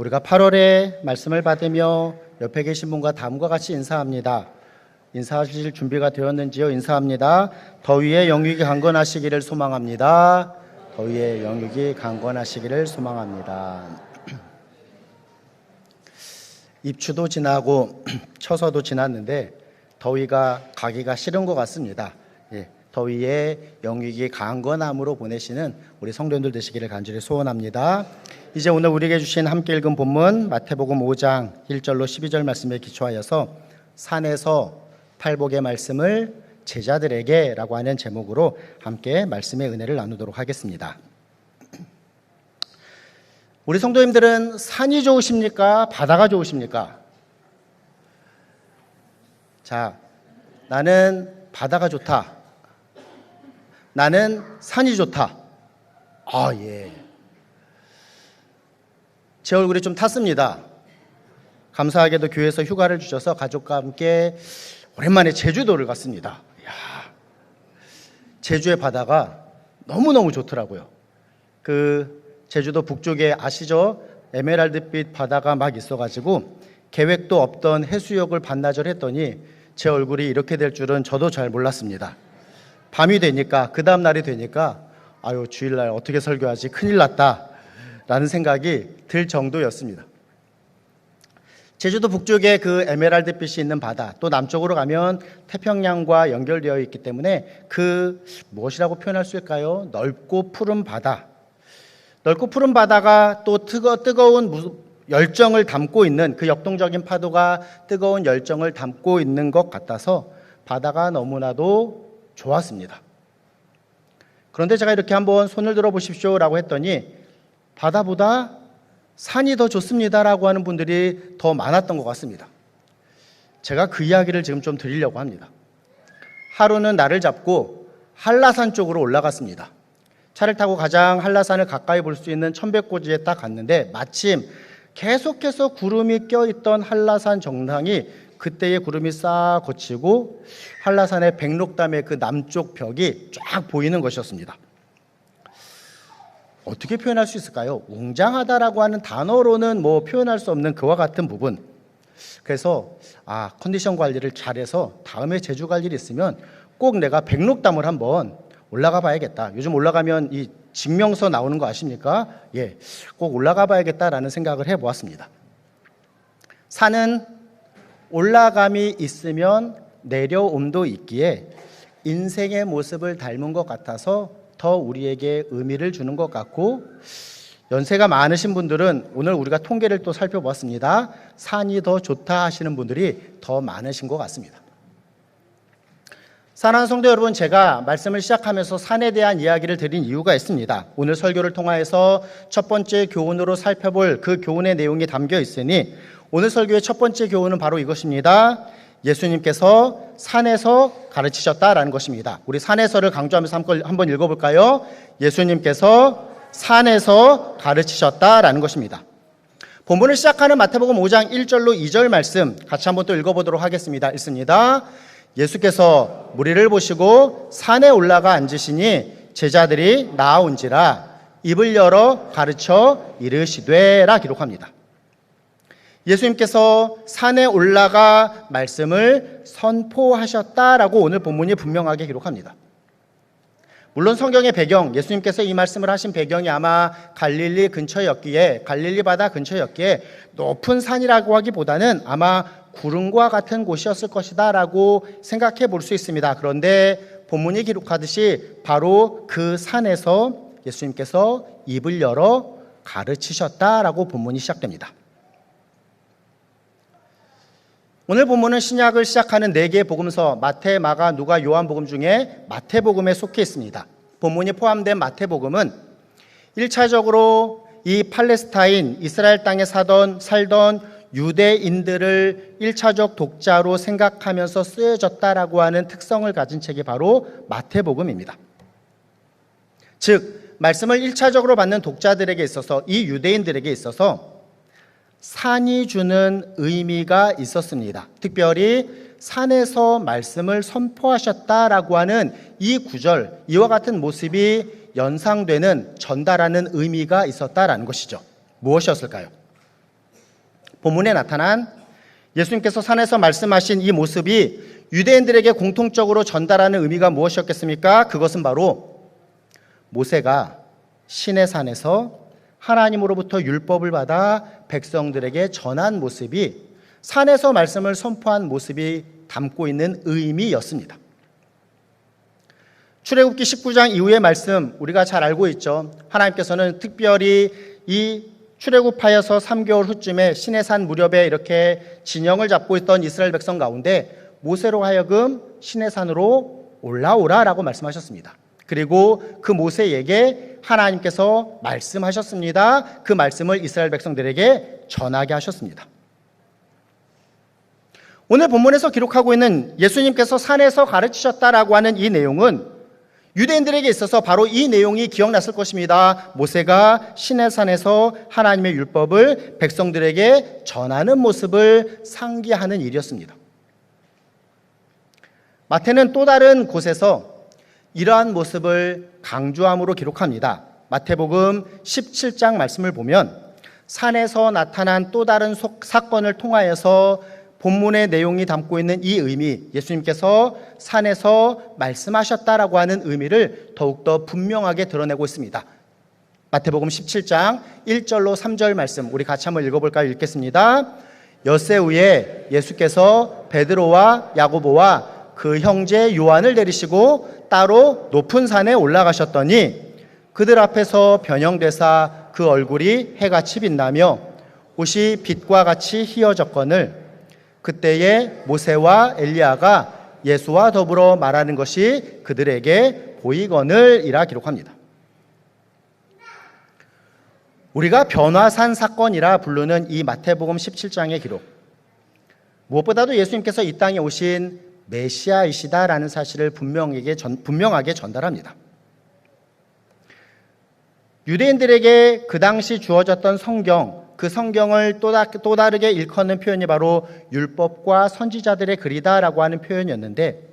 우리가 8월에 말씀을 받으며 옆에 계신 분과 다음과 같이 인사합니다. 인사하실 준비가 되었는지요? 인사합니다. 더위에 영육이 강건하시기를 소망합니다. 더위에 영육이 강건하시기를 소망합니다. 입추도 지나고 처서도 지났는데 더위가 가기가 싫은 것 같습니다. 더위에 영육이 강건함으로 보내시는 우리 성도님들 되시기를 간절히 소원합니다. 이제 오늘 우리에게 주신 함께 읽은 본문 마태복음 5장 1절로 12절 말씀에 기초하여서 산에서 팔복의 말씀을 제자들에게 라고 하는 제목으로 함께 말씀의 은혜를 나누도록 하겠습니다. 우리 성도님들은 산이 좋으십니까? 바다가 좋으십니까? 자, 나는 바다가 좋다. 나는 산이 좋다. 제 얼굴이 좀 탔습니다. 감사하게도 교회에서 휴가를 주셔서 가족과 함께 오랜만에 제주도를 갔습니다. 제주의 바다가 너무너무 좋더라고요. 제주도 북쪽에 아시죠? 에메랄드빛 바다가 막 있어가지고 계획도 없던 해수욕을 반나절 했더니 제 얼굴이 이렇게 될 줄은 저도 잘 몰랐습니다. 밤이 되니까, 그 다음 날이 되니까 주일날 어떻게 설교하지? 큰일 났다 라는 생각이 들 정도였습니다. 제주도 북쪽에 그 에메랄드빛이 있는 바다, 또 남쪽으로 가면 태평양과 연결되어 있기 때문에 무엇이라고 표현할 수 있을까요? 넓고 푸른 바다. 넓고 푸른 바다가 또 뜨거운 열정을 담고 있는, 그 역동적인 파도가 뜨거운 열정을 담고 있는 것 같아서 바다가 너무나도 좋았습니다. 그런데 제가 이렇게 한번 손을 들어 보십시오 라고 했더니 바다보다 산이 더 좋습니다 라고 하는 분들이 더 많았던 것 같습니다. 제가 그 이야기를 지금 좀 드리려고 합니다. 하루는 나를 잡고 한라산 쪽으로 올라갔습니다. 차를 타고 가장 한라산을 가까이 볼 수 있는 천백고지에 딱 갔는데 마침 계속해서 구름이 껴있던 한라산 정상이 그때의 구름이 싹 거치고 한라산의 백록담의 그 남쪽 벽이 쫙 보이는 것이었습니다. 어떻게 표현할 수 있을까요? 웅장하다라고 하는 단어로는 표현할 수 없는 그와 같은 부분. 그래서 컨디션 관리를 잘해서 다음에 제주 갈 일이 있으면 꼭 내가 백록담을 한번 올라가 봐야겠다. 요즘 올라가면 이 증명서 나오는 거 아십니까? 꼭 올라가 봐야겠다라는 생각을 해보았습니다. 산은 올라감이 있으면 내려옴도 있기에 인생의 모습을 닮은 것 같아서 더 우리에게 의미를 주는 것 같고, 연세가 많으신 분들은 오늘 우리가 통계를 또 살펴보았습니다. 산이 더 좋다 하시는 분들이 더 많으신 것 같습니다. 사랑하는 성도 여러분, 제가 말씀을 시작하면서 산에 대한 이야기를 드린 이유가 있습니다. 오늘 설교를 통하여서 첫 번째 교훈으로 살펴볼 그 교훈의 내용이 담겨 있으니 오늘 설교의 첫 번째 교훈은 바로 이것입니다. 예수님께서 산에서 가르치셨다라는 것입니다. 우리 산에서를 강조하면서 한번 읽어볼까요? 예수님께서 산에서 가르치셨다라는 것입니다. 본문을 시작하는 마태복음 5장 1절로 2절 말씀 같이 한번 또 읽어보도록 하겠습니다. 읽습니다. 예수께서 무리를 보시고 산에 올라가 앉으시니 제자들이 나아온지라 입을 열어 가르쳐 이르시되라 기록합니다. 예수님께서 산에 올라가 말씀을 선포하셨다라고 오늘 본문이 분명하게 기록합니다. 물론 성경의 배경, 예수님께서 이 말씀을 하신 배경이 아마 갈릴리 근처였기에, 갈릴리 바다 근처였기에 높은 산이라고 하기보다는 아마 구름과 같은 곳이었을 것이다 라고 생각해 볼 수 있습니다. 그런데 본문이 기록하듯이 바로 그 산에서 예수님께서 입을 열어 가르치셨다라고 본문이 시작됩니다. 오늘 본문은 신약을 시작하는 4개의 복음서 마태, 마가, 누가, 요한복음 중에 마태복음에 속해 있습니다. 본문이 포함된 마태복음은 1차적으로 이 팔레스타인, 이스라엘 땅에 살던 유대인들을 1차적 독자로 생각하면서 쓰여졌다라고 하는 특성을 가진 책이 바로 마태복음입니다. 즉, 말씀을 1차적으로 받는 독자들에게 있어서, 이 유대인들에게 있어서 산이 주는 의미가 있었습니다. 특별히 산에서 말씀을 선포하셨다라고 하는 이 구절, 이와 같은 모습이 연상되는, 전달하는 의미가 있었다라는 것이죠. 무엇이었을까요? 본문에 나타난 예수님께서 산에서 말씀하신 이 모습이 유대인들에게 공통적으로 전달하는 의미가 무엇이었겠습니까? 그것은 바로 모세가 시내 산에서 하나님으로부터 율법을 받아 백성들에게 전한 모습이 산에서 말씀을 선포한 모습이 담고 있는 의미였습니다. 출애굽기 19장 이후의 말씀 우리가 잘 알고 있죠. 하나님께서는 특별히 이 출애굽하여서 3개월 후쯤에 시내산 무렵에 이렇게 진영을 잡고 있던 이스라엘 백성 가운데 모세로 하여금 시내산으로 올라오라라고 말씀하셨습니다. 그리고 그 모세에게 하나님께서 말씀하셨습니다. 그 말씀을 이스라엘 백성들에게 전하게 하셨습니다. 오늘 본문에서 기록하고 있는 예수님께서 산에서 가르치셨다라고 하는 이 내용은 유대인들에게 있어서 바로 이 내용이 기억났을 것입니다. 모세가 시내산에서 하나님의 율법을 백성들에게 전하는 모습을 상기하는 일이었습니다. 마태는 또 다른 곳에서 이러한 모습을 강조함으로 기록합니다. 마태복음 17장 말씀을 보면 산에서 나타난 또 다른 사건을 통하여서 본문의 내용이 담고 있는 이 의미, 예수님께서 산에서 말씀하셨다라고 하는 의미를 더욱더 분명하게 드러내고 있습니다. 마태복음 17장 1절로 3절 말씀 우리 같이 한번 읽어볼까요? 읽겠습니다. 엿새 후에 예수께서 베드로와 야고보와 그 형제 요한을 데리시고 따로 높은 산에 올라가셨더니 그들 앞에서 변형되사 그 얼굴이 해같이 빛나며 옷이 빛과 같이 희어졌거늘 그때에 모세와 엘리야가 예수와 더불어 말하는 것이 그들에게 보이거늘이라 기록합니다. 우리가 변화산 사건이라 부르는 이 마태복음 17장의 기록, 무엇보다도 예수님께서 이 땅에 오신 메시아이시다라는 사실을 분명하게 전달합니다. 유대인들에게 그 당시 주어졌던 성경, 그 성경을 또 다르게 일컫는 표현이 바로 율법과 선지자들의 글이다라고 하는 표현이었는데,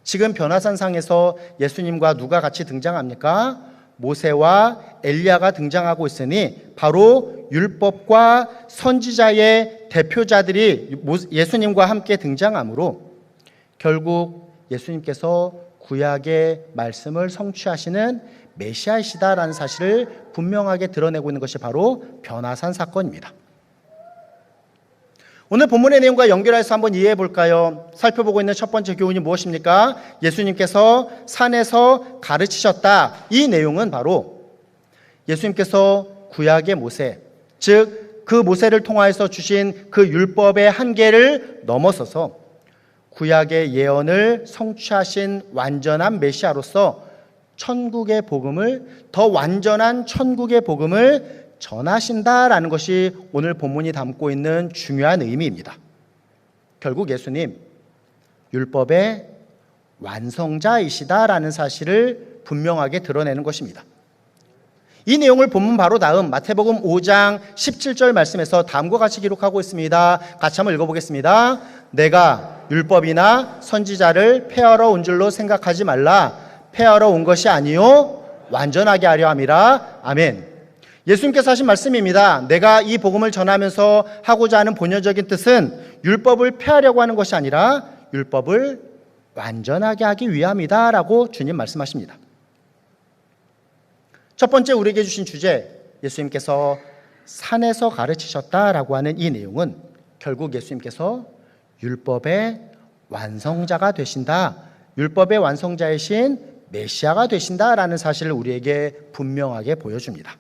지금 변화산상에서 예수님과 누가 같이 등장합니까? 모세와 엘리야가 등장하고 있으니 바로 율법과 선지자의 대표자들이 예수님과 함께 등장하므로 결국 예수님께서 구약의 말씀을 성취하시는 메시아이시다라는 사실을 분명하게 드러내고 있는 것이 바로 변화산 사건입니다. 오늘 본문의 내용과 연결해서 한번 이해해 볼까요? 살펴보고 있는 첫 번째 교훈이 무엇입니까? 예수님께서 산에서 가르치셨다. 이 내용은 바로 예수님께서 구약의 모세, 즉 그 모세를 통하여서 주신 그 율법의 한계를 넘어서서 구약의 예언을 성취하신 완전한 메시아로서 천국의 복음을, 더 완전한 천국의 복음을 전하신다라는 것이 오늘 본문이 담고 있는 중요한 의미입니다. 결국 예수님 율법의 완성자이시다라는 사실을 분명하게 드러내는 것입니다. 이 내용을 본문 바로 다음 마태복음 5장 17절 말씀에서 다음과 같이 기록하고 있습니다. 같이 한번 읽어보겠습니다. 내가 율법이나 선지자를 폐하러 온 줄로 생각하지 말라. 폐하러 온 것이 아니요 완전하게 하려 함이라. 아멘. 예수님께서 하신 말씀입니다. 내가 이 복음을 전하면서 하고자 하는 본연적인 뜻은 율법을 폐하려고 하는 것이 아니라 율법을 완전하게 하기 위함이다 라고 주님 말씀하십니다. 첫 번째 우리에게 주신 주제, 예수님께서 산에서 가르치셨다라고 하는 이 내용은 결국 예수님께서 율법의 완성자가 되신다, 율법의 완성자이신 메시아가 되신다라는 사실을 우리에게 분명하게 보여줍니다.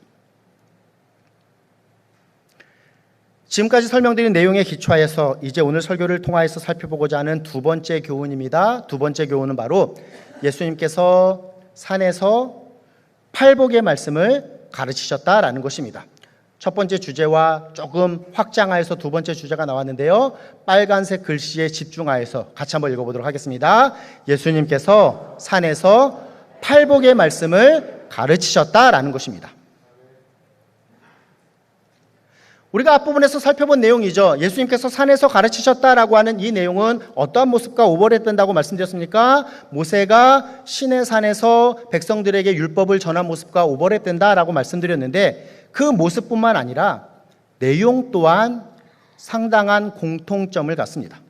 지금까지 설명드린 내용에 기초하여서 이제 오늘 설교를 통하여서 살펴보고자 하는 두 번째 교훈입니다. 두 번째 교훈은 바로 예수님께서 산에서 팔복의 말씀을 가르치셨다라는 것입니다. 첫 번째 주제와 조금 확장하여서 두 번째 주제가 나왔는데요. 빨간색 글씨에 집중하여서 같이 한번 읽어보도록 하겠습니다. 예수님께서 산에서 팔복의 말씀을 가르치셨다라는 것입니다. 우리가 앞부분에서 살펴본 내용이죠. 예수님께서 산에서 가르치셨다라고 하는 이 내용은 어떠한 모습과 오버랩된다고 말씀드렸습니까? 모세가 시내 산에서 백성들에게 율법을 전한 모습과 오버랩된다라고 말씀드렸는데 그 모습뿐만 아니라 내용 또한 상당한 공통점을 갖습니다.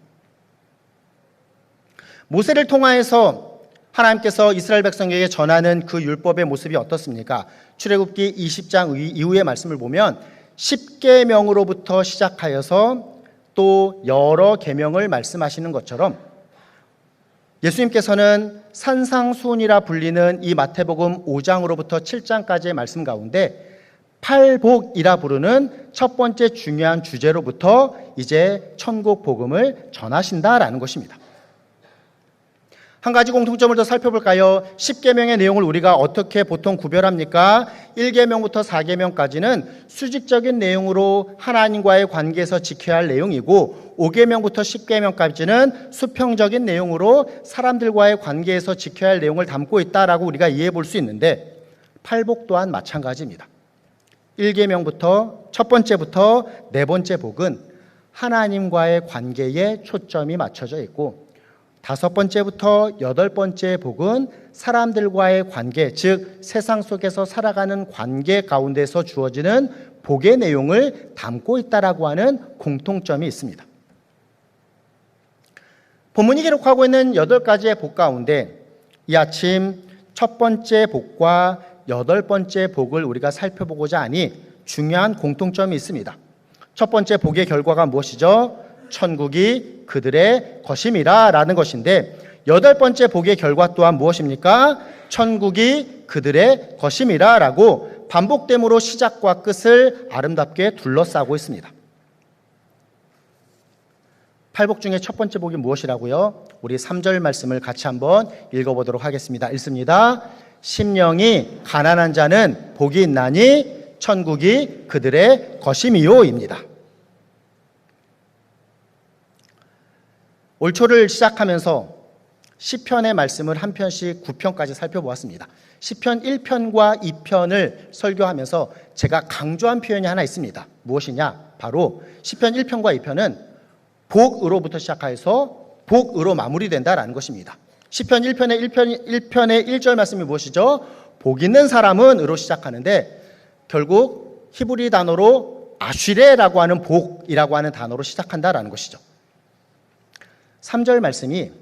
모세를 통하여서 하나님께서 이스라엘 백성에게 전하는 그 율법의 모습이 어떻습니까? 출애굽기 20장 이후의 말씀을 보면 10계명으로부터 시작하여서 또 여러 계명을 말씀하시는 것처럼 예수님께서는 산상수훈이라 불리는 이 마태복음 5장으로부터 7장까지의 말씀 가운데 팔복이라 부르는 첫 번째 중요한 주제로부터 이제 천국 복음을 전하신다라는 것입니다. 한 가지 공통점을 더 살펴볼까요? 10계명의 내용을 우리가 어떻게 보통 구별합니까? 1계명부터 4계명까지는 수직적인 내용으로 하나님과의 관계에서 지켜야 할 내용이고 5계명부터 10계명까지는 수평적인 내용으로 사람들과의 관계에서 지켜야 할 내용을 담고 있다라고 우리가 이해해 볼 수 있는데 팔복 또한 마찬가지입니다. 1계명부터 첫 번째부터 네 번째 복은 하나님과의 관계에 초점이 맞춰져 있고 다섯 번째부터 여덟 번째 복은 사람들과의 관계, 즉 세상 속에서 살아가는 관계 가운데서 주어지는 복의 내용을 담고 있다라고 하는 공통점이 있습니다. 본문이 기록하고 있는 8가지의 복 가운데 이 아침 첫 번째 복과 여덟 번째 복을 우리가 살펴보고자 하니 중요한 공통점이 있습니다. 첫 번째 복의 결과가 무엇이죠? 천국이 그들의 것임이라 라는 것인데 여덟 번째 복의 결과 또한 무엇입니까? 천국이 그들의 것임이라 라고 반복됨으로 시작과 끝을 아름답게 둘러싸고 있습니다. 팔복 중에 첫 번째 복이 무엇이라고요? 우리 3절 말씀을 같이 한번 읽어보도록 하겠습니다. 읽습니다. 심령이 가난한 자는 복이 있나니 천국이 그들의 것임이요입니다. 올 초를 시작하면서 시편의 말씀을 한 편씩 9편까지 살펴보았습니다. 시편 1편과 2편을 설교하면서 제가 강조한 표현이 하나 있습니다. 무엇이냐? 바로 시편 1편과 2편은 복으로부터 시작해서 복으로 마무리된다라는 것입니다. 시편 1편의 1절 말씀이 무엇이죠? 복 있는 사람은 으로 시작하는데 결국 히브리 단어로 아쉬레라고 하는 복이라고 하는 단어로 시작한다라는 것이죠. 3절 말씀이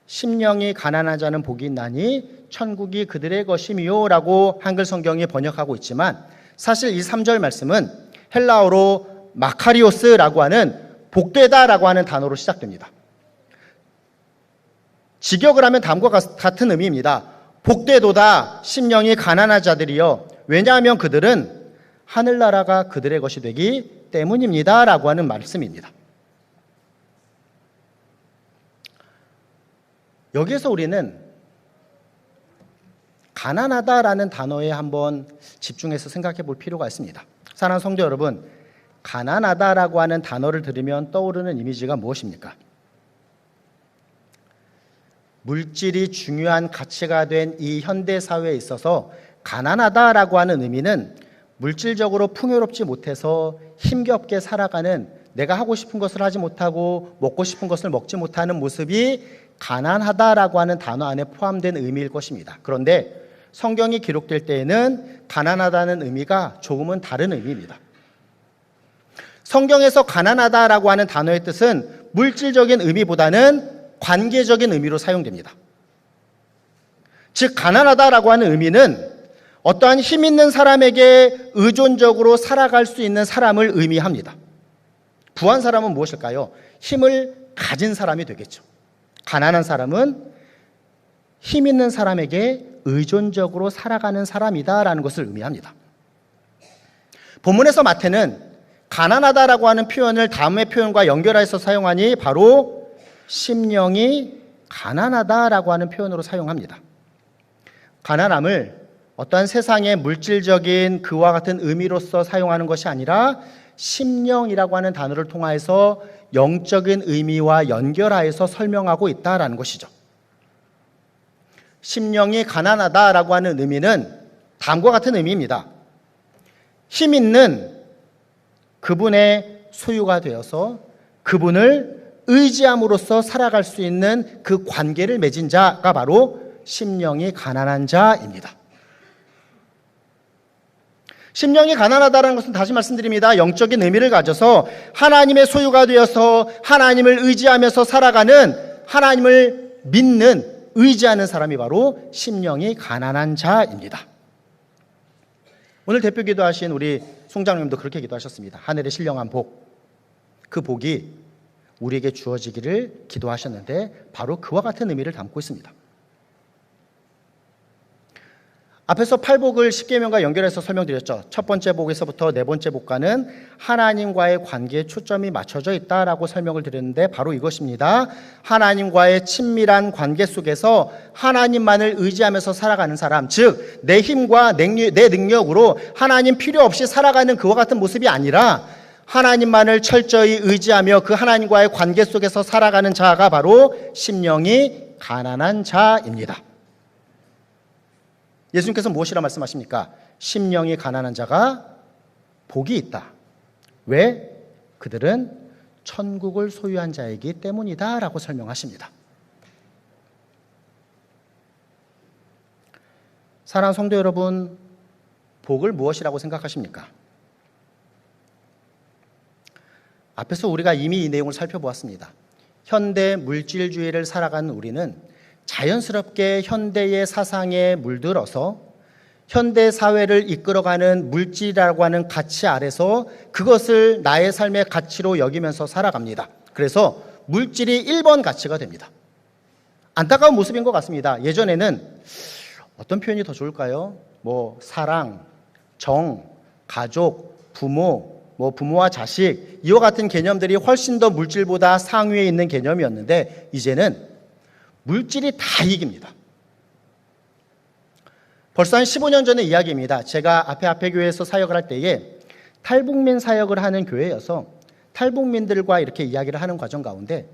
심령이 가난한 자는 복이 있나니 천국이 그들의 것이미요 라고 한글 성경이 번역하고 있지만 사실 이 3절 말씀은 헬라어로 마카리오스라고 하는 복되다라고 하는 단어로 시작됩니다. 직역을 하면 다음과 같은 의미입니다. 복되도다 심령이 가난한 자들이여 왜냐하면 그들은 하늘나라가 그들의 것이 되기 때문입니다 라고 하는 말씀입니다. 여기에서 우리는 가난하다라는 단어에 한번 집중해서 생각해 볼 필요가 있습니다. 사랑하는 성도 여러분, 가난하다라고 하는 단어를 들으면 떠오르는 이미지가 무엇입니까? 물질이 중요한 가치가 된 이 현대 사회에 있어서 가난하다라고 하는 의미는 물질적으로 풍요롭지 못해서 힘겹게 살아가는 내가 하고 싶은 것을 하지 못하고 먹고 싶은 것을 먹지 못하는 모습이 가난하다라고 하는 단어 안에 포함된 의미일 것입니다. 그런데 성경이 기록될 때에는 가난하다는 의미가 조금은 다른 의미입니다. 성경에서 가난하다라고 하는 단어의 뜻은 물질적인 의미보다는 관계적인 의미로 사용됩니다. 즉 가난하다라고 하는 의미는 어떠한 힘 있는 사람에게 의존적으로 살아갈 수 있는 사람을 의미합니다. 부한 사람은 무엇일까요? 힘을 가진 사람이 되겠죠. 가난한 사람은 힘 있는 사람에게 의존적으로 살아가는 사람이다라는 것을 의미합니다. 본문에서 마태는 가난하다라고 하는 표현을 다음의 표현과 연결해서 사용하니 바로 심령이 가난하다라고 하는 표현으로 사용합니다. 가난함을 어떠한 세상의 물질적인 그와 같은 의미로서 사용하는 것이 아니라 심령이라고 하는 단어를 통하여서 영적인 의미와 연결하여서 설명하고 있다라는 것이죠. 심령이 가난하다라고 하는 의미는 다음과 같은 의미입니다. 힘 있는 그분의 소유가 되어서 그분을 의지함으로써 살아갈 수 있는 그 관계를 맺은 자가 바로 심령이 가난한 자입니다. 심령이 가난하다는 것은 다시 말씀드립니다. 영적인 의미를 가져서 하나님의 소유가 되어서 하나님을 의지하면서 살아가는, 하나님을 믿는, 의지하는 사람이 바로 심령이 가난한 자입니다. 오늘 대표 기도하신 우리 송장님도 그렇게 기도하셨습니다. 하늘의 신령한 복, 그 복이 우리에게 주어지기를 기도하셨는데 바로 그와 같은 의미를 담고 있습니다. 앞에서 팔복을 십계명과 연결해서 설명드렸죠. 첫 번째 복에서부터 네 번째 복과는 하나님과의 관계에 초점이 맞춰져 있다라고 설명을 드렸는데 바로 이것입니다. 하나님과의 친밀한 관계 속에서 하나님만을 의지하면서 살아가는 사람, 즉 내 힘과 내 능력으로 하나님 필요 없이 살아가는 그와 같은 모습이 아니라 하나님만을 철저히 의지하며 그 하나님과의 관계 속에서 살아가는 자가 바로 심령이 가난한 자입니다. 예수님께서 무엇이라 말씀하십니까? 심령이 가난한 자가 복이 있다. 왜? 그들은 천국을 소유한 자이기 때문이다 라고 설명하십니다. 사랑하는 성도 여러분, 복을 무엇이라고 생각하십니까? 앞에서 우리가 이미 이 내용을 살펴보았습니다. 현대 물질주의를 살아가는 우리는 자연스럽게 현대의 사상에 물들어서 현대 사회를 이끌어가는 물질이라고 하는 가치 아래서 그것을 나의 삶의 가치로 여기면서 살아갑니다. 그래서 물질이 1번 가치가 됩니다. 안타까운 모습인 것 같습니다. 예전에는 어떤 표현이 더 좋을까요? 사랑, 정, 가족, 부모, 부모와 자식, 이와 같은 개념들이 훨씬 더 물질보다 상위에 있는 개념이었는데 이제는 물질이 다 이깁니다. 벌써 한 15년 전의 이야기입니다. 제가 앞에 교회에서 사역을 할 때에 탈북민 사역을 하는 교회여서 탈북민들과 이렇게 이야기를 하는 과정 가운데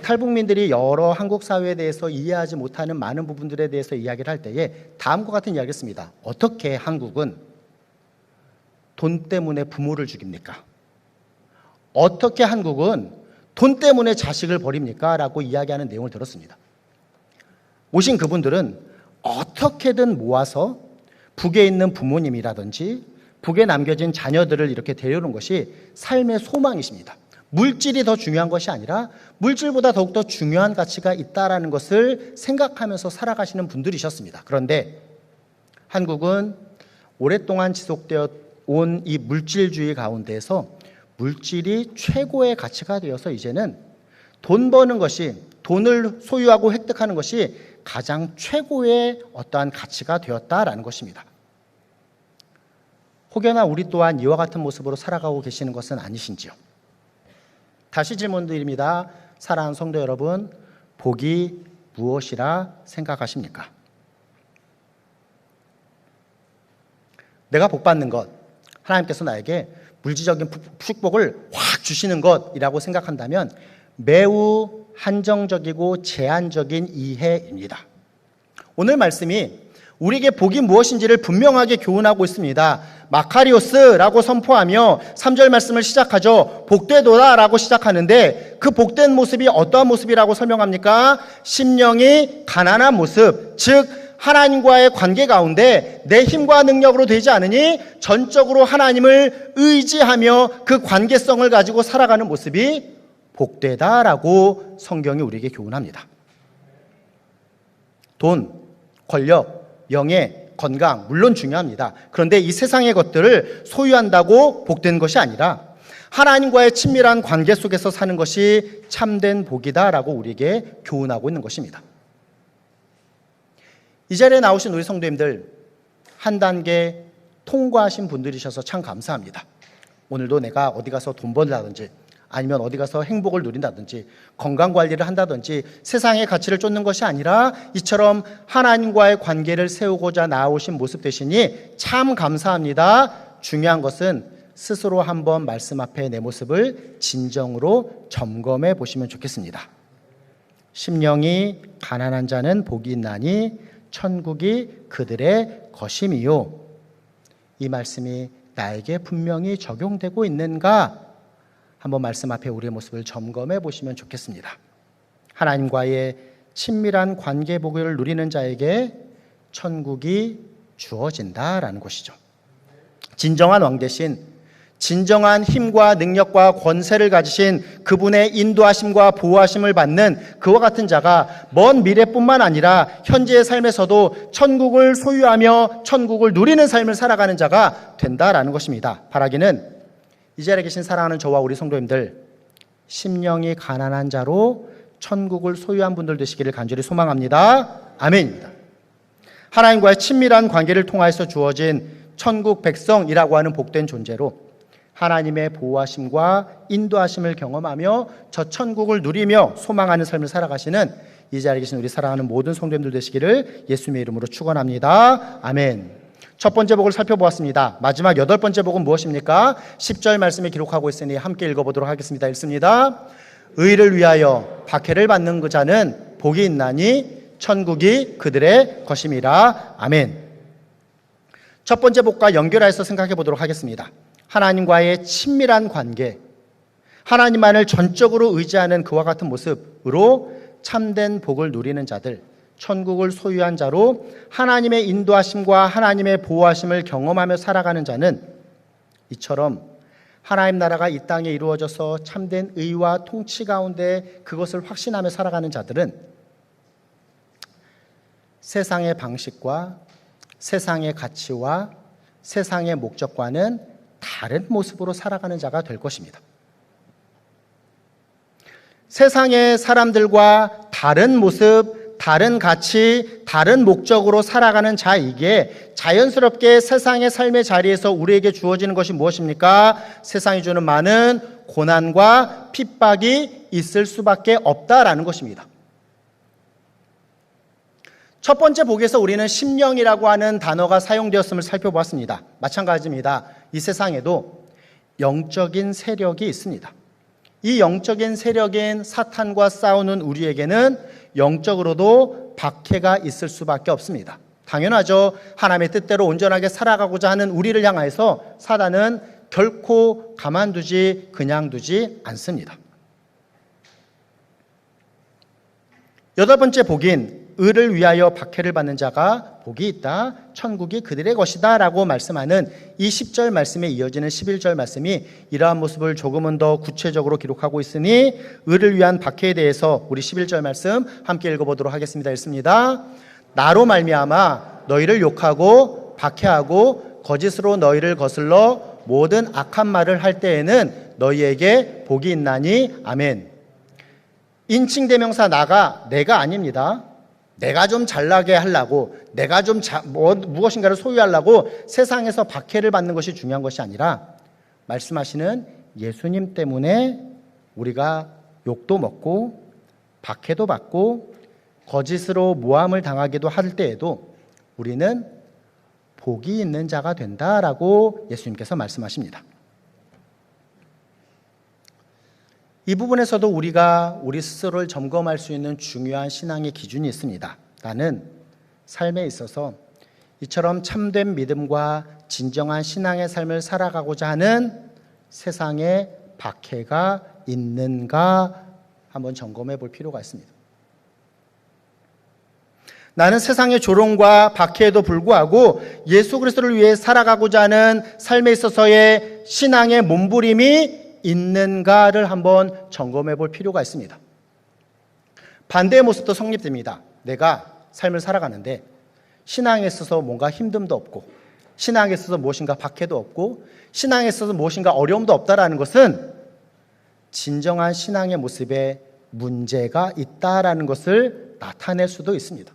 탈북민들이 여러 한국 사회에 대해서 이해하지 못하는 많은 부분들에 대해서 이야기를 할 때에 다음과 같은 이야기를 했습니다. 어떻게 한국은 돈 때문에 부모를 죽입니까? 어떻게 한국은 돈 때문에 자식을 버립니까? 라고 이야기하는 내용을 들었습니다. 오신 그분들은 어떻게든 모아서 북에 있는 부모님이라든지 북에 남겨진 자녀들을 이렇게 데려오는 것이 삶의 소망이십니다. 물질이 더 중요한 것이 아니라 물질보다 더욱더 중요한 가치가 있다는 것을 생각하면서 살아가시는 분들이셨습니다. 그런데 한국은 오랫동안 지속되어 온 이 물질주의 가운데에서 물질이 최고의 가치가 되어서 이제는 돈 버는 것이, 돈을 소유하고 획득하는 것이 가장 최고의 어떠한 가치가 되었다라는 것입니다. 혹여나 우리 또한 이와 같은 모습으로 살아가고 계시는 것은 아니신지요? 다시 질문드립니다. 사랑하는 성도 여러분, 복이 무엇이라 생각하십니까? 내가 복 받는 것, 하나님께서 나에게 물질적인 축복을 확 주시는 것이라고 생각한다면 매우 한정적이고 제한적인 이해입니다. 오늘 말씀이 우리에게 복이 무엇인지를 분명하게 교훈하고 있습니다. 마카리오스라고 선포하며 3절 말씀을 시작하죠. 복되도다라고 시작하는데 그 복된 모습이 어떠한 모습이라고 설명합니까? 심령이 가난한 모습, 즉 하나님과의 관계 가운데 내 힘과 능력으로 되지 않으니 전적으로 하나님을 의지하며 그 관계성을 가지고 살아가는 모습이 복되다라고 성경이 우리에게 교훈합니다. 돈, 권력, 명예, 건강 물론 중요합니다. 그런데 이 세상의 것들을 소유한다고 복된 것이 아니라 하나님과의 친밀한 관계 속에서 사는 것이 참된 복이다라고 우리에게 교훈하고 있는 것입니다. 이 자리에 나오신 우리 성도님들 한 단계 통과하신 분들이셔서 참 감사합니다. 오늘도 내가 어디 가서 돈 번다든지 아니면 어디 가서 행복을 누린다든지 건강관리를 한다든지 세상의 가치를 쫓는 것이 아니라 이처럼 하나님과의 관계를 세우고자 나오신 모습 되시니 참 감사합니다. 중요한 것은 스스로 한번 말씀 앞에 내 모습을 진정으로 점검해 보시면 좋겠습니다. 심령이 가난한 자는 복이 있나니 천국이 그들의 것임이요. 이 말씀이 나에게 분명히 적용되고 있는가? 한번 말씀 앞에 우리의 모습을 점검해 보시면 좋겠습니다. 하나님과의 친밀한 관계 복을 누리는 자에게 천국이 주어진다라는 것이죠. 진정한 왕 대신 진정한 힘과 능력과 권세를 가지신 그분의 인도하심과 보호하심을 받는 그와 같은 자가 먼 미래뿐만 아니라 현재의 삶에서도 천국을 소유하며 천국을 누리는 삶을 살아가는 자가 된다라는 것입니다. 바라기는 이 자리에 계신 사랑하는 저와 우리 성도님들, 심령이 가난한 자로 천국을 소유한 분들 되시기를 간절히 소망합니다. 아멘입니다. 하나님과의 친밀한 관계를 통하여서 주어진 천국 백성이라고 하는 복된 존재로 하나님의 보호하심과 인도하심을 경험하며 저 천국을 누리며 소망하는 삶을 살아가시는 이 자리에 계신 우리 사랑하는 모든 성도님들 되시기를 예수님의 이름으로 축원합니다. 아멘. 첫 번째 복을 살펴보았습니다. 마지막 8번째 복은 무엇입니까? 10절 말씀에 기록하고 있으니 함께 읽어보도록 하겠습니다. 읽습니다. 의를 위하여 박해를 받는 그 자는 복이 있나니 천국이 그들의 것임이라. 아멘. 첫 번째 복과 연결해서 생각해 보도록 하겠습니다. 하나님과의 친밀한 관계, 하나님만을 전적으로 의지하는 그와 같은 모습으로 참된 복을 누리는 자들, 천국을 소유한 자로 하나님의 인도하심과 하나님의 보호하심을 경험하며 살아가는 자는 이처럼 하나님 나라가 이 땅에 이루어져서 참된 의와 통치 가운데 그것을 확신하며 살아가는 자들은 세상의 방식과 세상의 가치와 세상의 목적과는 다른 모습으로 살아가는 자가 될 것입니다. 세상의 사람들과 다른 모습, 다른 가치, 다른 목적으로 살아가는 자이기에 자연스럽게 세상의 삶의 자리에서 우리에게 주어지는 것이 무엇입니까? 세상이 주는 많은 고난과 핍박이 있을 수밖에 없다라는 것입니다. 첫 번째 복에서 우리는 심령이라고 하는 단어가 사용되었음을 살펴보았습니다. 마찬가지입니다. 이 세상에도 영적인 세력이 있습니다. 이 영적인 세력인 사탄과 싸우는 우리에게는 영적으로도 박해가 있을 수밖에 없습니다. 당연하죠. 하나님의 뜻대로 온전하게 살아가고자 하는 우리를 향해서 사단은 결코 그냥 두지 않습니다. 8번째 복인 의를 위하여 박해를 받는 자가 복이 있다, 천국이 그들의 것이다 라고 말씀하는 이 10절 말씀에 이어지는 11절 말씀이 이러한 모습을 조금은 더 구체적으로 기록하고 있으니 의를 위한 박해에 대해서 우리 11절 말씀 함께 읽어보도록 하겠습니다. 읽습니다. 나로 말미암아 너희를 욕하고 박해하고 거짓으로 너희를 거슬러 모든 악한 말을 할 때에는 너희에게 복이 있나니. 아멘. 인칭대명사 나가 내가 아닙니다. 내가 좀 잘나게 하려고, 내가 좀 무엇인가를 소유하려고 세상에서 박해를 받는 것이 중요한 것이 아니라 말씀하시는 예수님 때문에 우리가 욕도 먹고 박해도 받고 거짓으로 모함을 당하기도 할 때에도 우리는 복이 있는 자가 된다라고 예수님께서 말씀하십니다. 이 부분에서도 우리가 우리 스스로를 점검할 수 있는 중요한 신앙의 기준이 있습니다. 나는 삶에 있어서 이처럼 참된 믿음과 진정한 신앙의 삶을 살아가고자 하는 세상에 박해가 있는가 한번 점검해 볼 필요가 있습니다. 나는 세상의 조롱과 박해에도 불구하고 예수 그리스도를 위해 살아가고자 하는 삶에 있어서의 신앙의 몸부림이 있는가를 한번 점검해 볼 필요가 있습니다. 반대의 모습도 성립됩니다. 내가 삶을 살아가는데 신앙에 있어서 뭔가 힘듦도 없고 신앙에 있어서 무엇인가 박해도 없고 신앙에 있어서 무엇인가 어려움도 없다라는 것은 진정한 신앙의 모습에 문제가 있다라는 것을 나타낼 수도 있습니다.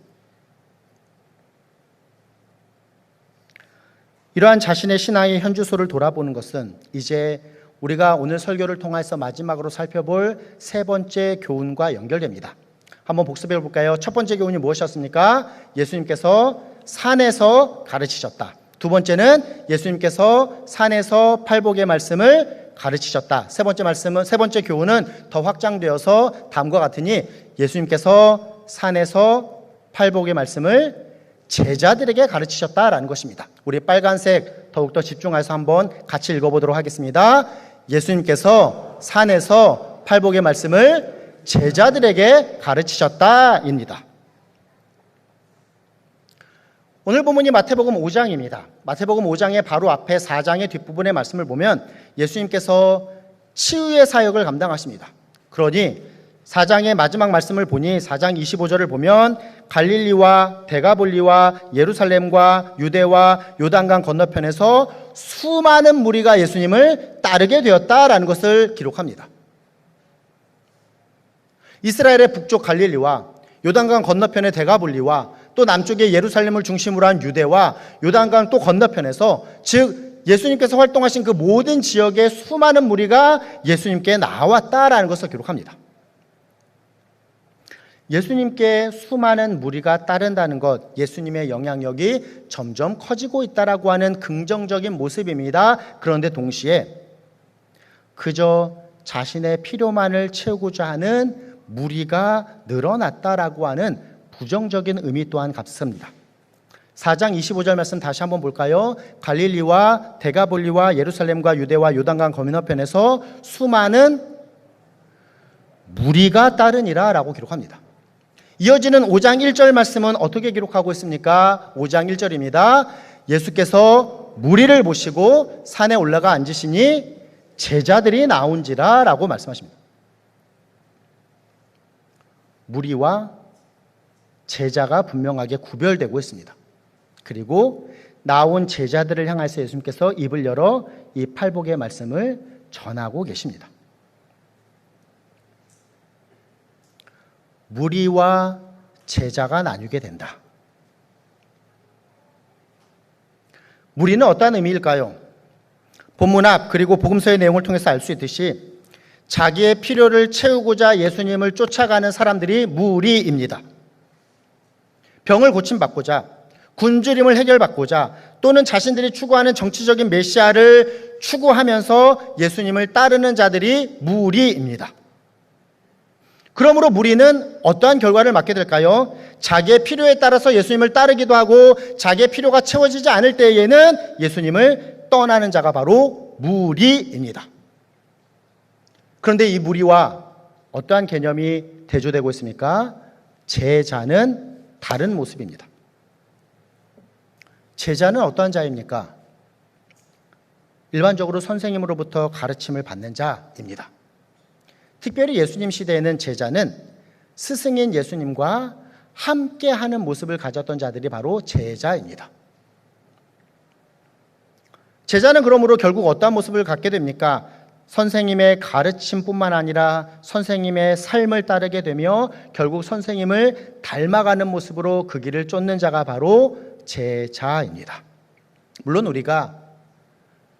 이러한 자신의 신앙의 현주소를 돌아보는 것은 이제 우리가 오늘 설교를 통해서 마지막으로 살펴볼 세 번째 교훈과 연결됩니다. 한번 복습해 볼까요? 첫 번째 교훈이 무엇이었습니까? 예수님께서 산에서 가르치셨다. 두 번째는 예수님께서 산에서 팔복의 말씀을 가르치셨다. 세 번째 교훈은 더 확장되어서 다음과 같으니 예수님께서 산에서 팔복의 말씀을 제자들에게 가르치셨다라는 것입니다. 우리 빨간색 더욱더 집중해서 한번 같이 읽어보도록 하겠습니다. 예수님께서 산에서 팔복의 말씀을 제자들에게 가르치셨다입니다. 오늘 본문이 마태복음 5장입니다. 마태복음 5장의 바로 앞에 4장의 뒷부분의 말씀을 보면 예수님께서 치유의 사역을 감당하십니다. 그러니 4장의 마지막 말씀을 보니 4장 25절을 보면 갈릴리와 데가볼리와 예루살렘과 유대와 요단강 건너편에서 수많은 무리가 예수님을 따르게 되었다라는 것을 기록합니다. 이스라엘의 북쪽 갈릴리와 요단강 건너편의 데가볼리와 또 남쪽의 예루살렘을 중심으로 한 유대와 요단강 또 건너편에서, 즉 예수님께서 활동하신 그 모든 지역의 수많은 무리가 예수님께 나왔다라는 것을 기록합니다. 예수님께 수많은 무리가 따른다는 것, 예수님의 영향력이 점점 커지고 있다라고 하는 긍정적인 모습입니다. 그런데 동시에 그저 자신의 필요만을 채우고자 하는 무리가 늘어났다라고 하는 부정적인 의미 또한 값습니다. 4장 25절 말씀 다시 한번 볼까요? 갈릴리와 데가볼리와 예루살렘과 유대와 요단강 건너편에서 수많은 무리가 따르니라 라고 기록합니다. 이어지는 5장 1절 말씀은 어떻게 기록하고 있습니까? 5장 1절입니다. 예수께서 무리를 모시고 산에 올라가 앉으시니 제자들이 나온지라 라고 말씀하십니다. 무리와 제자가 분명하게 구별되고 있습니다. 그리고 나온 제자들을 향해서 예수님께서 입을 열어 이 팔복의 말씀을 전하고 계십니다. 무리와 제자가 나뉘게 된다. 무리는 어떤 의미일까요? 본문 앞 그리고 복음서의 내용을 통해서 알 수 있듯이 자기의 필요를 채우고자 예수님을 쫓아가는 사람들이 무리입니다. 병을 고침받고자, 굶주림을 해결받고자, 또는 자신들이 추구하는 정치적인 메시아를 추구하면서 예수님을 따르는 자들이 무리입니다. 그러므로 무리는 어떠한 결과를 맞게 될까요? 자기의 필요에 따라서 예수님을 따르기도 하고 자기의 필요가 채워지지 않을 때에는 예수님을 떠나는 자가 바로 무리입니다. 그런데 이 무리와 어떠한 개념이 대조되고 있습니까? 제자는 다른 모습입니다. 제자는 어떠한 자입니까? 일반적으로 선생님으로부터 가르침을 받는 자입니다. 특별히 예수님 시대에는 제자는 스승인 예수님과 함께하는 모습을 가졌던 자들이 바로 제자입니다. 제자는 그러므로 결국 어떠한 모습을 갖게 됩니까? 선생님의 가르침뿐만 아니라 선생님의 삶을 따르게 되며 결국 선생님을 닮아가는 모습으로 그 길을 쫓는 자가 바로 제자입니다. 물론 우리가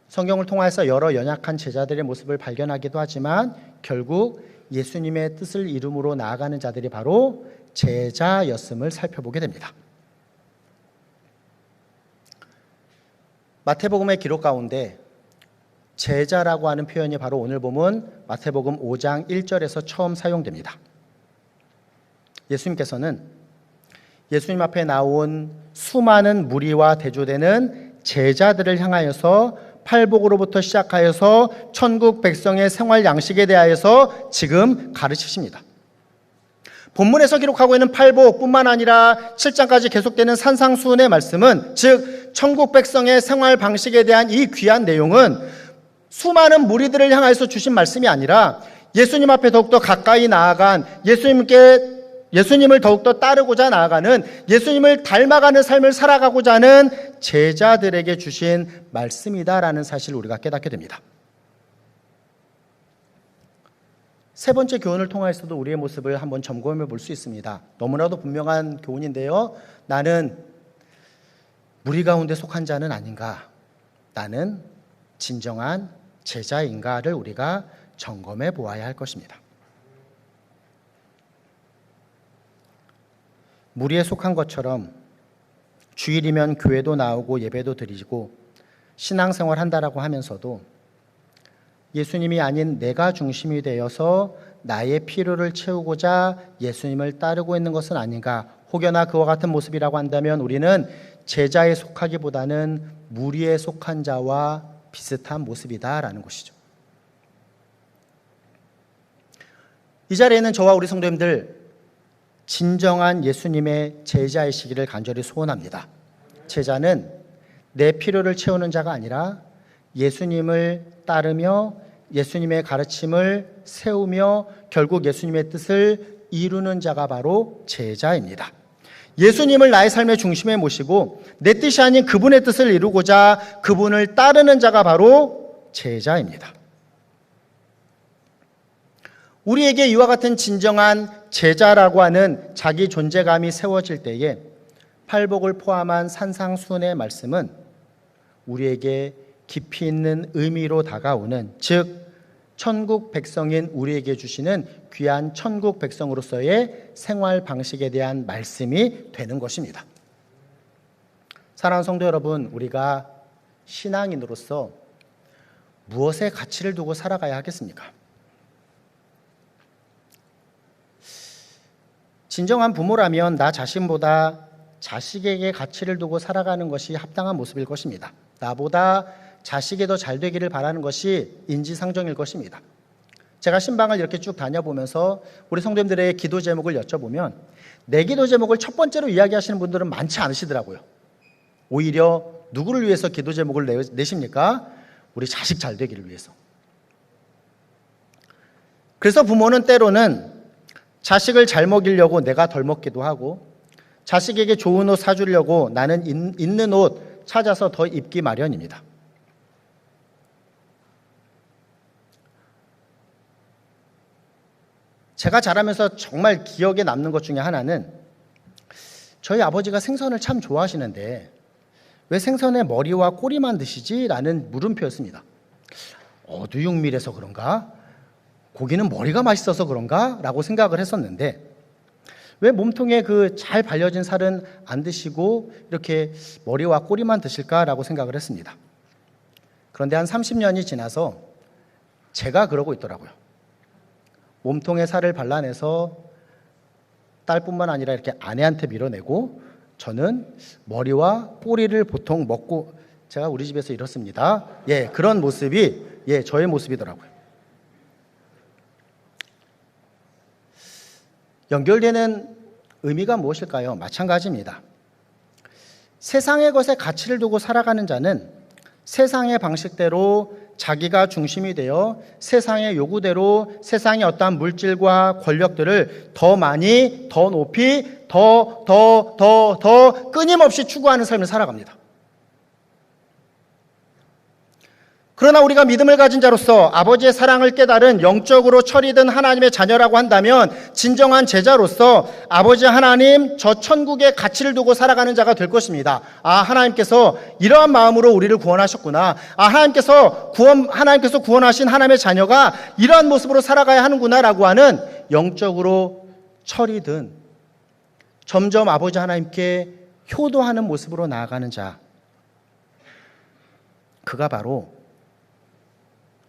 성경을 통해서 여러 연약한 제자들의 모습을 발견하기도 하지만 결국 예수님의 뜻을 이루므로 나아가는 자들이 바로 제자였음을 살펴보게 됩니다. 마태복음의 기록 가운데 제자라고 하는 표현이 바로 오늘 보면 마태복음 5장 1절에서 처음 사용됩니다. 예수님께서는 예수님 앞에 나온 수많은 무리와 대조되는 제자들을 향하여서 팔복으로부터 시작하여서 천국 백성의 생활 양식에 대하여서 지금 가르치십니다. 본문에서 기록하고 있는 팔복뿐만 아니라 7장까지 계속되는 산상수훈의 말씀은, 즉 천국 백성의 생활 방식에 대한 이 귀한 내용은 수많은 무리들을 향해서 주신 말씀이 아니라 예수님 앞에 더욱더 가까이 나아간, 예수님을 더욱더 따르고자 나아가는, 예수님을 닮아가는 삶을 살아가고자 하는 제자들에게 주신 말씀이다라는 사실을 우리가 깨닫게 됩니다. 세 번째 교훈을 통해서도 우리의 모습을 한번 점검해 볼 수 있습니다. 너무나도 분명한 교훈인데요. 나는 무리 가운데 속한 자는 아닌가? 나는 진정한 제자인가를 우리가 점검해 보아야 할 것입니다. 무리에 속한 것처럼 주일이면 교회도 나오고 예배도 드리고 신앙생활 한다라고 하면서도 예수님이 아닌 내가 중심이 되어서 나의 필요를 채우고자 예수님을 따르고 있는 것은 아닌가? 혹여나 그와 같은 모습이라고 한다면 우리는 제자에 속하기보다는 무리에 속한 자와 비슷한 모습이다라는 것이죠. 이 자리에는 저와 우리 성도님들 진정한 예수님의 제자이시기를 간절히 소원합니다. 제자는 내 필요를 채우는 자가 아니라 예수님을 따르며 예수님의 가르침을 세우며 결국 예수님의 뜻을 이루는 자가 바로 제자입니다. 예수님을 나의 삶의 중심에 모시고 내 뜻이 아닌 그분의 뜻을 이루고자 그분을 따르는 자가 바로 제자입니다. 우리에게 이와 같은 진정한 제자라고 하는 자기 존재감이 세워질 때에 팔복을 포함한 산상수훈의 말씀은 우리에게 깊이 있는 의미로 다가오는, 즉 천국 백성인 우리에게 주시는 귀한 천국 백성으로서의 생활 방식에 대한 말씀이 되는 것입니다. 사랑하는 성도 여러분, 우리가 신앙인으로서 무엇에 가치를 두고 살아가야 하겠습니까? 진정한 부모라면 나 자신보다 자식에게 가치를 두고 살아가는 것이 합당한 모습일 것입니다. 나보다 자식이 더 잘 되기를 바라는 것이 인지상정일 것입니다. 제가 신방을 이렇게 쭉 다녀보면서 우리 성도님들의 기도 제목을 여쭤보면 내 기도 제목을 첫 번째로 이야기하시는 분들은 많지 않으시더라고요. 오히려 누구를 위해서 기도 제목을 내십니까? 우리 자식 잘 되기를 위해서. 그래서 부모는 때로는 자식을 잘 먹이려고 내가 덜 먹기도 하고, 자식에게 좋은 옷 사주려고 나는 있는 옷 찾아서 더 입기 마련입니다. 제가 자라면서 정말 기억에 남는 것 중에 하나는 저희 아버지가 생선을 참 좋아하시는데 왜 생선의 머리와 꼬리만 드시지? 라는 물음표였습니다. 어두육밀해서 그런가? 고기는 머리가 맛있어서 그런가? 라고 생각을 했었는데 왜 몸통에 그 잘 발려진 살은 안 드시고 이렇게 머리와 꼬리만 드실까라고 생각을 했습니다. 그런데 한 30년이 지나서 제가 그러고 있더라고요. 몸통에 살을 발라내서 딸뿐만 아니라 이렇게 아내한테 밀어내고 저는 머리와 꼬리를 보통 먹고, 제가 우리 집에서 이렇습니다. 그런 모습이 저의 모습이더라고요. 연결되는 의미가 무엇일까요? 마찬가지입니다. 세상의 것에 가치를 두고 살아가는 자는 세상의 방식대로 자기가 중심이 되어 세상의 요구대로 세상의 어떠한 물질과 권력들을 더 많이, 더 높이, 더 끊임없이 추구하는 삶을 살아갑니다. 그러나 우리가 믿음을 가진 자로서 아버지의 사랑을 깨달은 영적으로 철이든 하나님의 자녀라고 한다면 진정한 제자로서 아버지 하나님 저 천국의 가치를 두고 살아가는 자가 될 것입니다. 하나님께서 이러한 마음으로 우리를 구원하셨구나. 하나님께서 구원하신 하나님의 자녀가 이러한 모습으로 살아가야 하는구나라고 하는 영적으로 철이든 점점 아버지 하나님께 효도하는 모습으로 나아가는 자, 그가 바로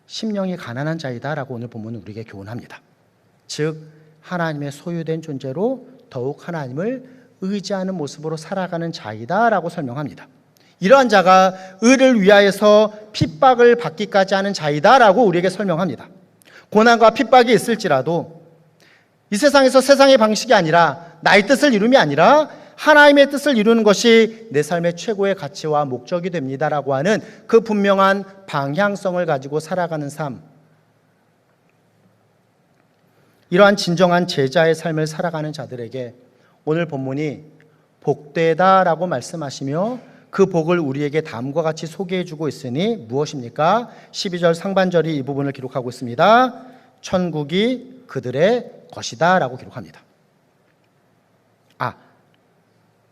심령이 가난한 자이다라고 오늘 본문은 우리에게 교훈합니다. 즉 하나님의 소유된 존재로 더욱 하나님을 의지하는 모습으로 살아가는 자이다라고 설명합니다. 이러한 자가 의를 위하여서 핍박을 받기까지 하는 자이다라고 우리에게 설명합니다. 고난과 핍박이 있을지라도 이 세상에서 세상의 방식이 아니라 나의 뜻을 이룸이 아니라 하나님의 뜻을 이루는 것이 내 삶의 최고의 가치와 목적이 됩니다라고 하는 그 분명한 방향성을 가지고 살아가는 삶, 이러한 진정한 제자의 삶을 살아가는 자들에게 오늘 본문이 복되다라고 말씀하시며 그 복을 우리에게 다음과 같이 소개해주고 있으니 무엇입니까? 12절 상반절이 이 부분을 기록하고 있습니다. 천국이 그들의 것이다 라고 기록합니다.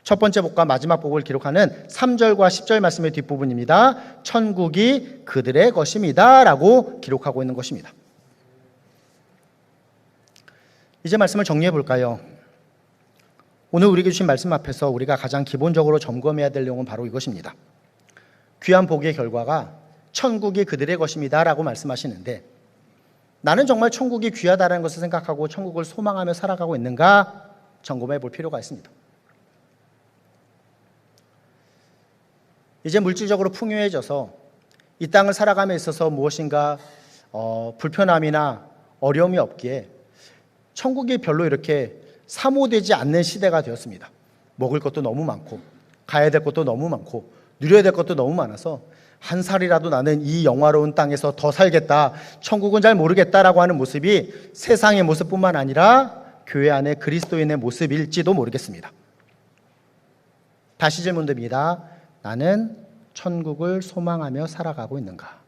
첫 번째 복과 마지막 복을 기록하는 3절과 10절 말씀의 뒷부분입니다. 천국이 그들의 것입니다 라고 기록하고 있는 것입니다. 이제 말씀을 정리해 볼까요? 오늘 우리에게 주신 말씀 앞에서 우리가 가장 기본적으로 점검해야 될 내용은 바로 이것입니다. 귀한 복의 결과가 천국이 그들의 것입니다 라고 말씀하시는데 나는 정말 천국이 귀하다는 것을 생각하고 천국을 소망하며 살아가고 있는가 점검해 볼 필요가 있습니다. 이제 물질적으로 풍요해져서 이 땅을 살아감에 있어서 무엇인가 불편함이나 어려움이 없기에 천국이 별로 이렇게 사모되지 않는 시대가 되었습니다. 먹을 것도 너무 많고 가야 될 것도 너무 많고 누려야 될 것도 너무 많아서 한 살이라도 나는 이 영화로운 땅에서 더 살겠다, 천국은 잘 모르겠다라고 하는 모습이 세상의 모습뿐만 아니라 교회 안에 그리스도인의 모습일지도 모르겠습니다. 다시 질문드립니다. 나는 천국을 소망하며 살아가고 있는가?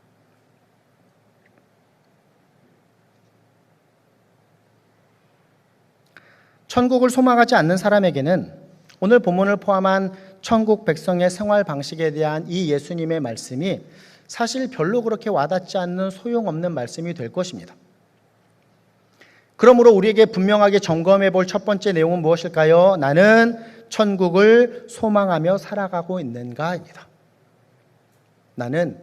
천국을 소망하지 않는 사람에게는 오늘 본문을 포함한 천국 백성의 생활 방식에 대한 이 예수님의 말씀이 사실 별로 그렇게 와닿지 않는 소용없는 말씀이 될 것입니다. 그러므로 우리에게 분명하게 점검해 볼 첫 번째 내용은 무엇일까요? 나는 천국을 소망하며 살아가고 있는가입니다. 나는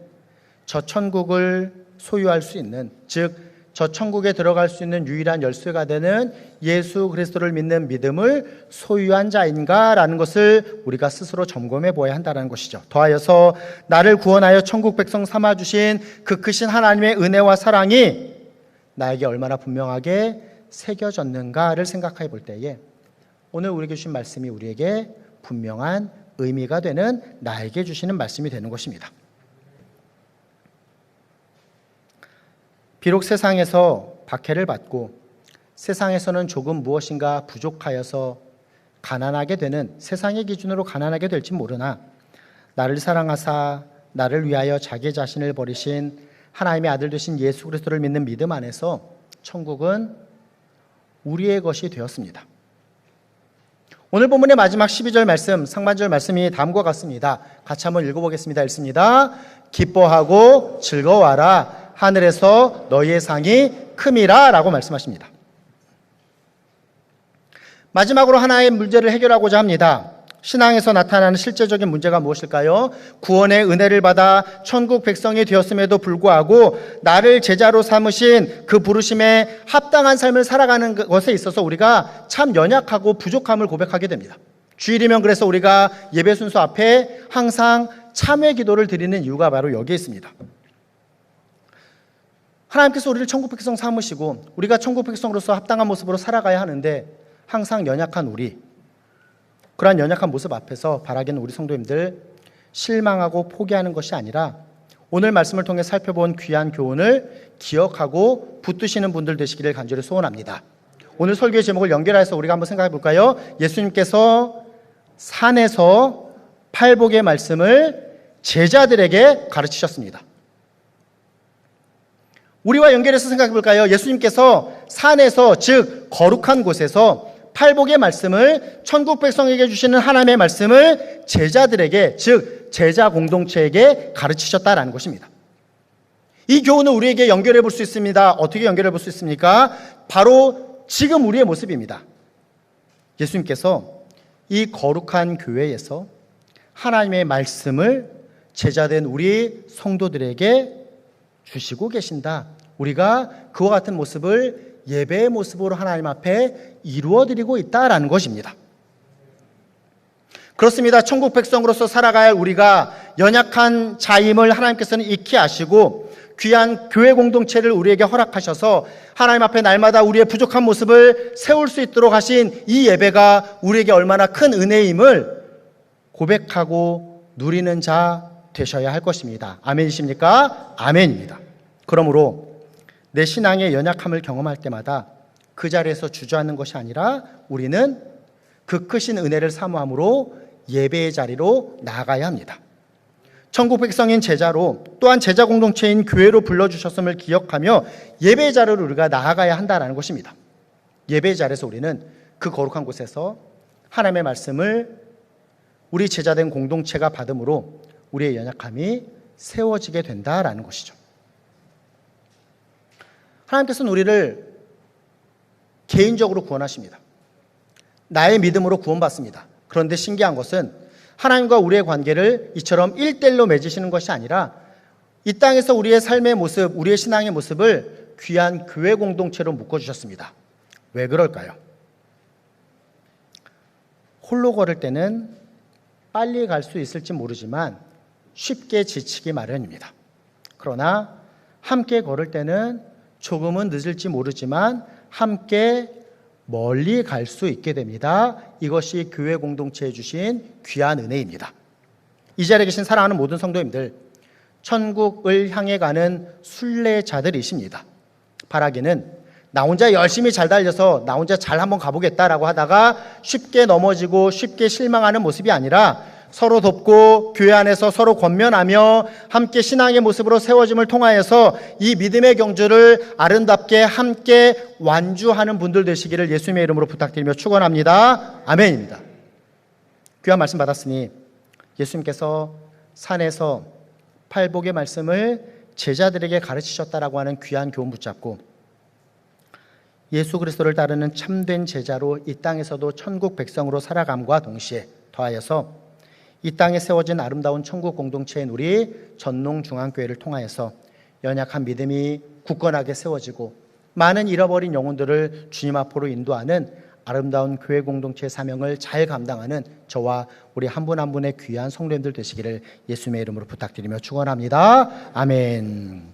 저 천국을 소유할 수 있는, 즉 저 천국에 들어갈 수 있는 유일한 열쇠가 되는 예수 그리스도를 믿는 믿음을 소유한 자인가라는 것을 우리가 스스로 점검해 보아야 한다는 것이죠. 더하여서 나를 구원하여 천국 백성 삼아주신 그 크신 하나님의 은혜와 사랑이 나에게 얼마나 분명하게 새겨졌는가를 생각해 볼 때에 오늘 우리에게 주신 말씀이 우리에게 분명한 의미가 되는, 나에게 주시는 말씀이 되는 것입니다. 비록 세상에서 박해를 받고 세상에서는 조금 무엇인가 부족하여서 가난하게 되는, 세상의 기준으로 가난하게 될지 모르나 나를 사랑하사 나를 위하여 자기 자신을 버리신 하나님의 아들 되신 예수 그리스도를 믿는 믿음 안에서 천국은 우리의 것이 되었습니다. 오늘 본문의 마지막 12절 말씀, 상반절 말씀이 다음과 같습니다. 같이 한번 읽어보겠습니다. 읽습니다. 기뻐하고 즐거워하라. 하늘에서 너희의 상이 큼이라 라고 말씀하십니다. 마지막으로 하나의 문제를 해결하고자 합니다. 신앙에서 나타나는 실제적인 문제가 무엇일까요? 구원의 은혜를 받아 천국 백성이 되었음에도 불구하고 나를 제자로 삼으신 그 부르심에 합당한 삶을 살아가는 것에 있어서 우리가 참 연약하고 부족함을 고백하게 됩니다. 주일이면 그래서 우리가 예배 순서 앞에 항상 참회 기도를 드리는 이유가 바로 여기에 있습니다. 하나님께서 우리를 천국 백성 삼으시고 우리가 천국 백성으로서 합당한 모습으로 살아가야 하는데 항상 연약한 우리, 그러한 연약한 모습 앞에서 바라기는 우리 성도님들 실망하고 포기하는 것이 아니라 오늘 말씀을 통해 살펴본 귀한 교훈을 기억하고 붙드시는 분들 되시기를 간절히 소원합니다. 오늘 설교의 제목을 연결해서 우리가 한번 생각해 볼까요? 예수님께서 산에서 팔복의 말씀을 제자들에게 가르치셨습니다. 우리와 연결해서 생각해 볼까요? 예수님께서 산에서, 즉 거룩한 곳에서 팔복의 말씀을, 천국 백성에게 주시는 하나님의 말씀을 제자들에게, 즉 제자 공동체에게 가르치셨다라는 것입니다. 이 교훈을 우리에게 연결해 볼 수 있습니다. 어떻게 연결해 볼 수 있습니까? 바로 지금 우리의 모습입니다. 예수님께서 이 거룩한 교회에서 하나님의 말씀을 제자된 우리 성도들에게 주시고 계신다. 우리가 그와 같은 모습을 예배의 모습으로 하나님 앞에 이루어드리고 있다라는 것입니다. 그렇습니다. 천국 백성으로서 살아가야 할 우리가 연약한 자임을 하나님께서는 익히 아시고 귀한 교회 공동체를 우리에게 허락하셔서 하나님 앞에 날마다 우리의 부족한 모습을 세울 수 있도록 하신 이 예배가 우리에게 얼마나 큰 은혜임을 고백하고 누리는 자 되셔야 할 것입니다. 아멘이십니까? 아멘입니다. 그러므로 내 신앙의 연약함을 경험할 때마다 그 자리에서 주저앉는 것이 아니라 우리는 그 크신 은혜를 사모함으로 예배의 자리로 나아가야 합니다. 천국 백성인 제자로, 또한 제자 공동체인 교회로 불러주셨음을 기억하며 예배의 자리로 우리가 나아가야 한다는 것입니다. 예배의 자리에서 우리는 그 거룩한 곳에서 하나님의 말씀을 우리 제자된 공동체가 받음으로 우리의 연약함이 세워지게 된다라는 것이죠. 하나님께서는 우리를 개인적으로 구원하십니다. 나의 믿음으로 구원받습니다. 그런데 신기한 것은 하나님과 우리의 관계를 이처럼 1대1로 맺으시는 것이 아니라 이 땅에서 우리의 삶의 모습, 우리의 신앙의 모습을 귀한 교회 공동체로 묶어주셨습니다. 왜 그럴까요? 홀로 걸을 때는 빨리 갈 수 있을지 모르지만 쉽게 지치기 마련입니다. 그러나 함께 걸을 때는 조금은 늦을지 모르지만 함께 멀리 갈 수 있게 됩니다. 이것이 교회 공동체에 주신 귀한 은혜입니다. 이 자리에 계신 사랑하는 모든 성도님들, 천국을 향해 가는 순례자들이십니다. 바라기는 나 혼자 열심히 잘 달려서 나 혼자 잘 한번 가보겠다라고 하다가 쉽게 넘어지고 쉽게 실망하는 모습이 아니라 서로 돕고 교회 안에서 서로 권면하며 함께 신앙의 모습으로 세워짐을 통하여서 이 믿음의 경주를 아름답게 함께 완주하는 분들 되시기를 예수님의 이름으로 부탁드리며 축원합니다. 아멘입니다. 귀한 말씀 받았으니 예수님께서 산에서 팔복의 말씀을 제자들에게 가르치셨다라고 하는 귀한 교훈 붙잡고 예수 그리스도를 따르는 참된 제자로 이 땅에서도 천국 백성으로 살아감과 동시에 더하여서 이 땅에 세워진 아름다운 천국 공동체인 우리 전농중앙교회를 통하여서 연약한 믿음이 굳건하게 세워지고 많은 잃어버린 영혼들을 주님 앞으로 인도하는 아름다운 교회 공동체의 사명을 잘 감당하는 저와 우리 한 분 한 분의 귀한 성도님들 되시기를 예수님의 이름으로 부탁드리며 축원합니다. 아멘.